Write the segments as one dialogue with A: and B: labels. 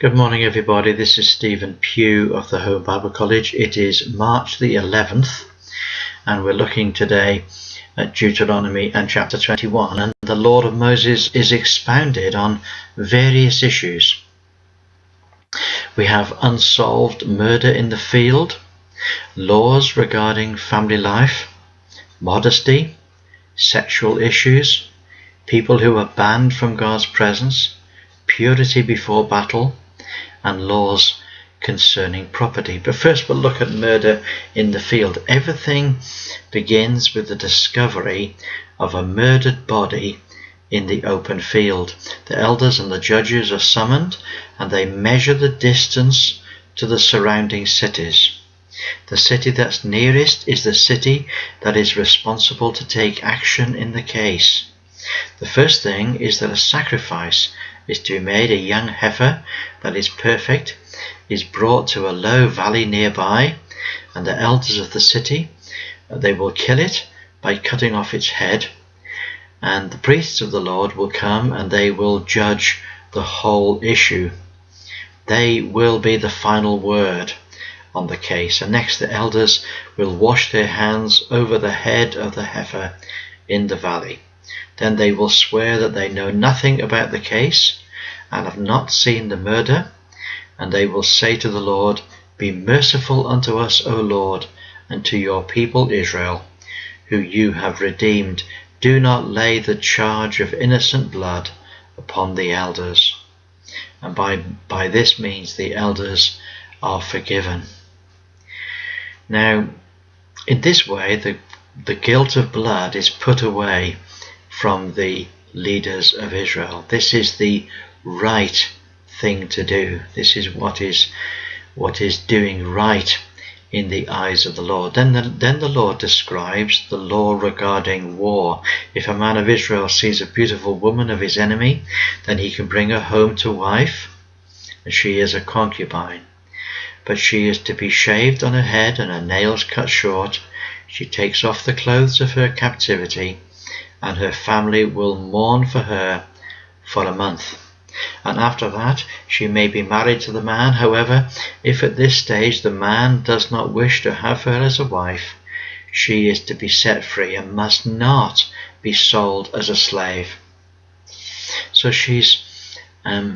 A: Good morning, everybody. This is Stephen Pugh of the Home Bible College. It is March the 11th, and we're looking today at Deuteronomy and chapter 21, and the law of Moses is expounded on various issues. We have unsolved murder in the field, laws regarding family life, modesty, sexual issues, people who are banned from God's presence, purity before battle, and laws concerning property. But first we'll look at murder in the field. Everything begins with the discovery of a murdered body in the open field. The elders and the judges are summoned, and they measure the distance to the surrounding cities. The city that's nearest is the city that is responsible to take action in the case. The first thing is that a sacrifice is to be made. A young heifer that is perfect is brought to a low valley nearby, and the elders of the city, they will kill it by cutting off its head, and the priests of the Lord will come and they will judge the whole issue. They will be the final word on the case. And next the elders will wash their hands over the head of the heifer in the valley. Then they will swear that they know nothing about the case and have not seen the murder, and they will say to the Lord, "Be merciful unto us, O Lord, and to your people Israel, who you have redeemed. Do not lay the charge of innocent blood upon the elders." And by this means the elders are forgiven. Now, in this way, the guilt of blood is put away from the leaders of Israel. This is the right thing to do. This is what is doing right in the eyes of the Lord. Then the Lord describes the law regarding war. If a man of Israel sees a beautiful woman of his enemy, then he can bring her home to wife, and she is a concubine. But she is to be shaved on her head and her nails cut short. She takes off the clothes of her captivity, and her family will mourn for her for a month. And after that she may be married to the man. However, if at this stage the man does not wish to have her as a wife, she is to be set free and must not be sold as a slave. So she's a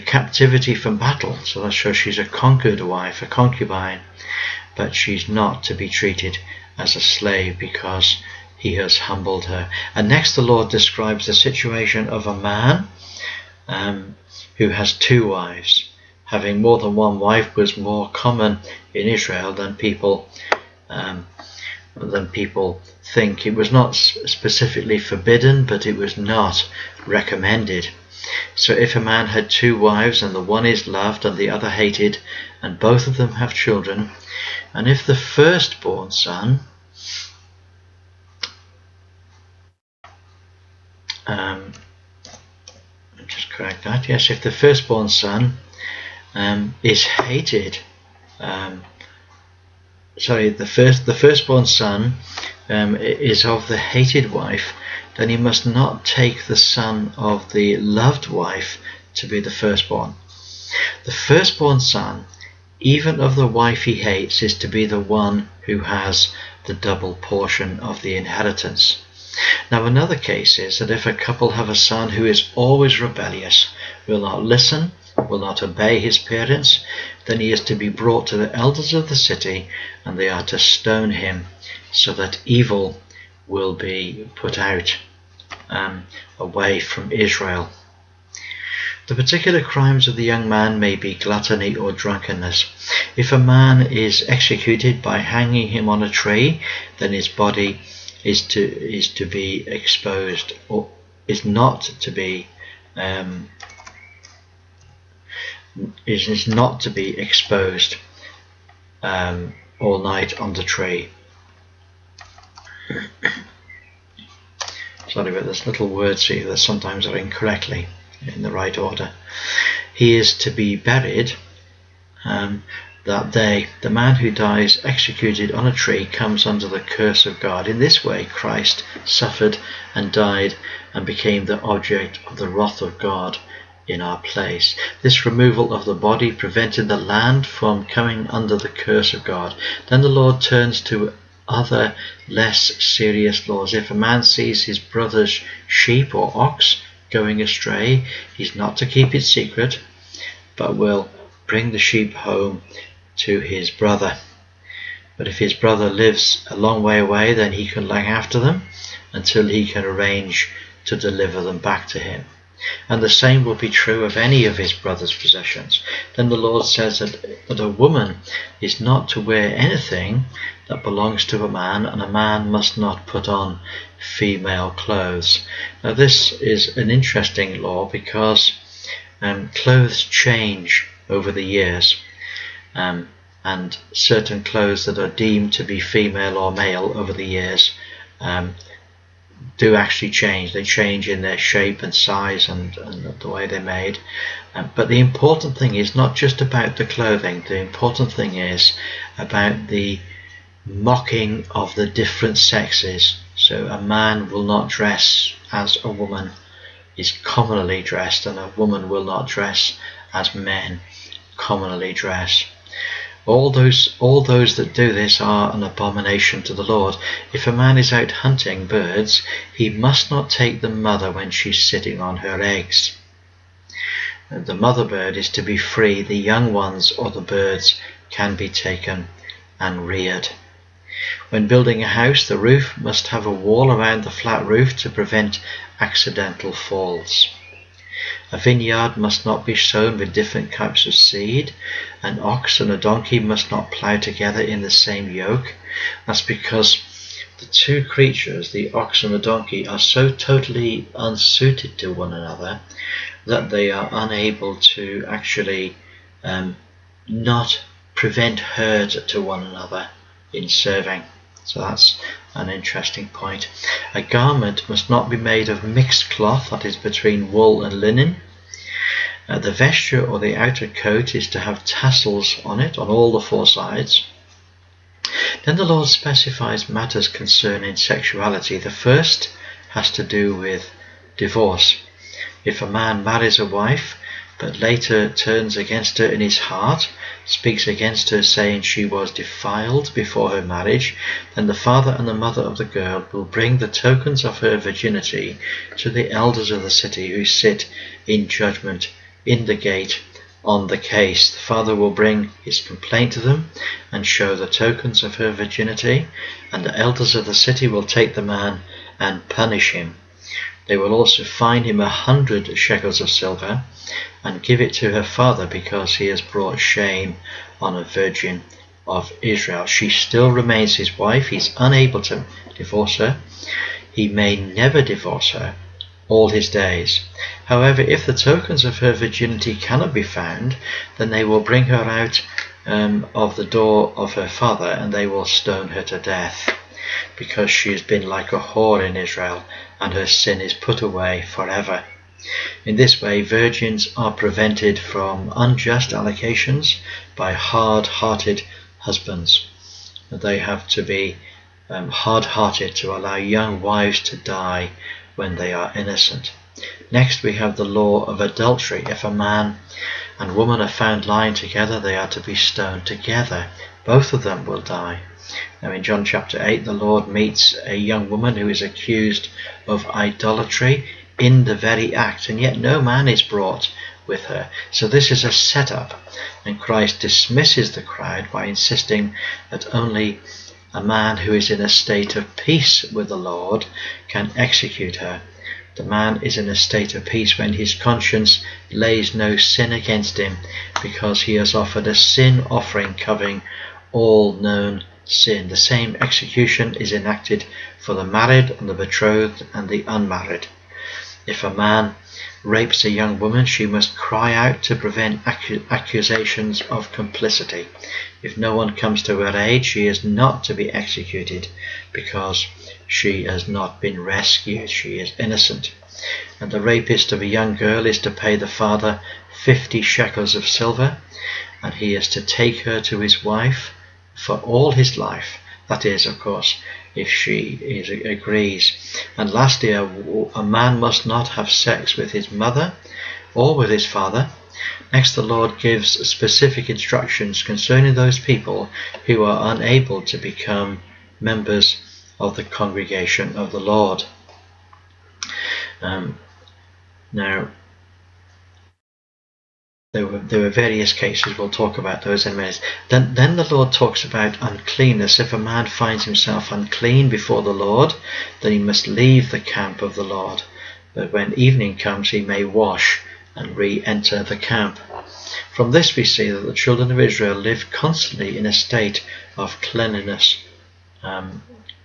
A: captivity from battle. So that's sure she's a conquered wife, a concubine. But she's not to be treated as a slave because he has humbled her. And next the Lord describes the situation of a man who has two wives. Having more than one wife was more common in Israel than people think. It was not specifically forbidden, but it was not recommended. So if a man had two wives, and the one is loved and the other hated, and both of them have children, and if the firstborn son if the firstborn son is hated, the firstborn son is of the hated wife, then he must not take the son of the loved wife to be the firstborn. The firstborn son, even of the wife he hates, is to be the one who has the double portion of the inheritance. Now another case is that if a couple have a son who is always rebellious, will not listen, will not obey his parents, then he is to be brought to the elders of the city, and they are to stone him, so that evil will be put out away from Israel. The particular crimes of the young man may be gluttony or drunkenness. If a man is executed by hanging him on a tree, then his body is to be exposed, or is not to be exposed all night on the tree. Sorry about this little words here that sometimes are incorrectly in the right order. He is to be buried, that day, the man who dies executed on a tree comes under the curse of God. In this way, Christ suffered and died and became the object of the wrath of God in our place. This removal of the body prevented the land from coming under the curse of God. Then the Lord turns to other less serious laws. If a man sees his brother's sheep or ox going astray, he's not to keep it secret, but will bring the sheep home to his brother. But if his brother lives a long way away, then he can look after them until he can arrange to deliver them back to him. And the same will be true of any of his brother's possessions. Then the Lord says that a woman is not to wear anything that belongs to a man, and a man must not put on female clothes. Now this is an interesting law because clothes change over the years. And certain clothes that are deemed to be female or male over the years do actually change. They change in their shape and size and the way they're made. But the important thing is not just about the clothing. The important thing is about the mocking of the different sexes. So a man will not dress as a woman is commonly dressed, and a woman will not dress as men commonly dress. All those that do this are an abomination to the Lord. If a man is out hunting birds, he must not take the mother when she's sitting on her eggs. The mother bird is to be free. The young ones or the birds can be taken and reared. When building a house, the roof must have a wall around the flat roof to prevent accidental falls. A vineyard must not be sown with different types of seed. An ox and a donkey must not plough together in the same yoke. That's because the two creatures, the ox and the donkey, are so totally unsuited to one another that they are unable to actually not prevent hurt to one another in serving. So that's an interesting point. A garment must not be made of mixed cloth, that is between wool and linen. The vesture or the outer coat is to have tassels on it on all the four sides. Then the Lord specifies matters concerning sexuality. The first has to do with divorce. If a man marries a wife but later turns against her in his heart, speaks against her saying she was defiled before her marriage, then the father and the mother of the girl will bring the tokens of her virginity to the elders of the city who sit in judgment in the gate on the case. The father will bring his complaint to them and show the tokens of her virginity, and the elders of the city will take the man and punish him. They will also fine him 100 shekels of silver and give it to her father because he has brought shame on a virgin of Israel. She still remains his wife. He's unable to divorce her. He may never divorce her all his days. However, if the tokens of her virginity cannot be found, then they will bring her out of the door of her father, and they will stone her to death, because she has been like a whore in Israel, and her sin is put away forever. In this way, virgins are prevented from unjust allocations by hard-hearted husbands. They have to be hard-hearted to allow young wives to die when they are innocent. Next, we have the law of adultery. If a man and woman are found lying together, they are to be stoned together. Both of them will die. Now in John chapter 8, the Lord meets a young woman who is accused of idolatry in the very act, and yet no man is brought with her. So this is a setup, and Christ dismisses the crowd by insisting that only a man who is in a state of peace with the Lord can execute her. The man is in a state of peace when his conscience lays no sin against him, because he has offered a sin offering covering all known sin. The same execution is enacted for the married and the betrothed and the unmarried. If a man rapes a young woman, she must cry out to prevent accusations of complicity. If no one comes to her aid, she is not to be executed because she has not been rescued. She is innocent. And the rapist of a young girl is to pay the father 50 shekels of silver, and he is to take her to his wife for all his life. That is, of course, if she agrees. And lastly, a man must not have sex with his mother or with his father. Next, the Lord gives specific instructions concerning those people who are unable to become members of the congregation of the Lord. Now, there were various cases. We'll talk about those in a minute. Then the Lord talks about uncleanness. If a man finds himself unclean before the Lord, then he must leave the camp of the Lord. But when evening comes, he may wash and re-enter the camp. From this we see that the children of Israel lived constantly in a state of cleanliness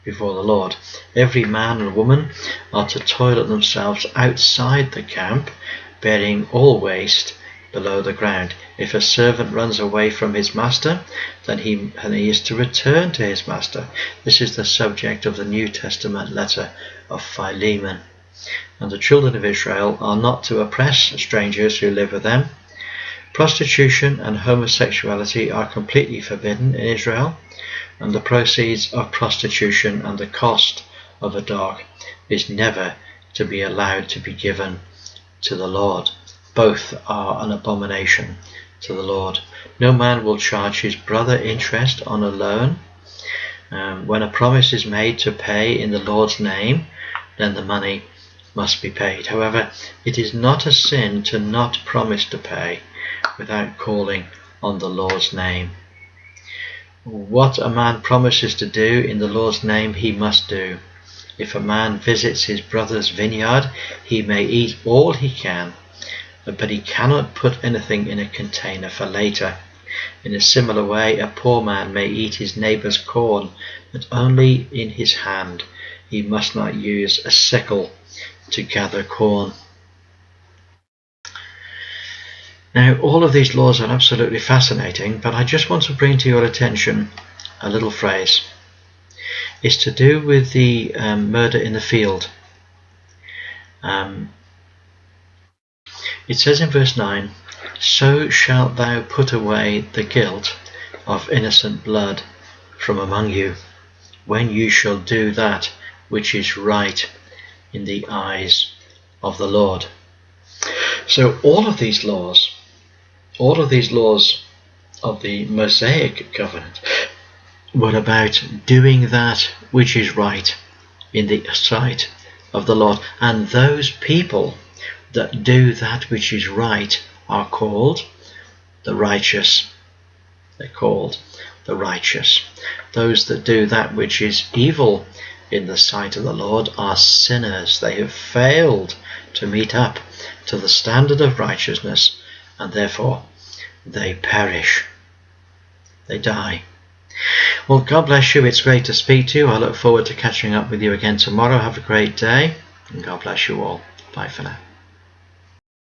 A: before the Lord. Every man and woman are to toilet themselves outside the camp, burying all waste below the ground. If a servant runs away from his master, then he is to return to his master. This is the subject of the New Testament letter of Philemon. And the children of Israel are not to oppress strangers who live with them. Prostitution and homosexuality are completely forbidden in Israel, and the proceeds of prostitution and the cost of a dog is never to be allowed to be given to the Lord. Both are an abomination to the Lord. No man will charge his brother interest on a loan. When a promise is made to pay in the Lord's name, then the money must be paid. However, it is not a sin to not promise to pay without calling on the Lord's name. What a man promises to do in the Lord's name, he must do. If a man visits his brother's vineyard, he may eat all he can, but he cannot put anything in a container for later. In a similar way, a poor man may eat his neighbour's corn, but only in his hand. He must not use a sickle to gather corn. Now, all of these laws are absolutely fascinating, but I just want to bring to your attention a little phrase. It's to do with the murder in the field. It says in verse 9, "So shalt thou put away the guilt of innocent blood from among you, when you shall do that which is right in the eyes of the Lord." So all of these laws of the Mosaic covenant were about doing that which is right in the sight of the Lord. And those people that do that which is right are called the righteous. They're called the righteous. Those that do that which is evil in the sight of the Lord are sinners. They have failed to meet up to the standard of righteousness, and therefore they perish. They die. Well, God bless you. It's great to speak to you. I look forward to catching up with you again tomorrow. Have a great day, and God bless you all. Bye for now.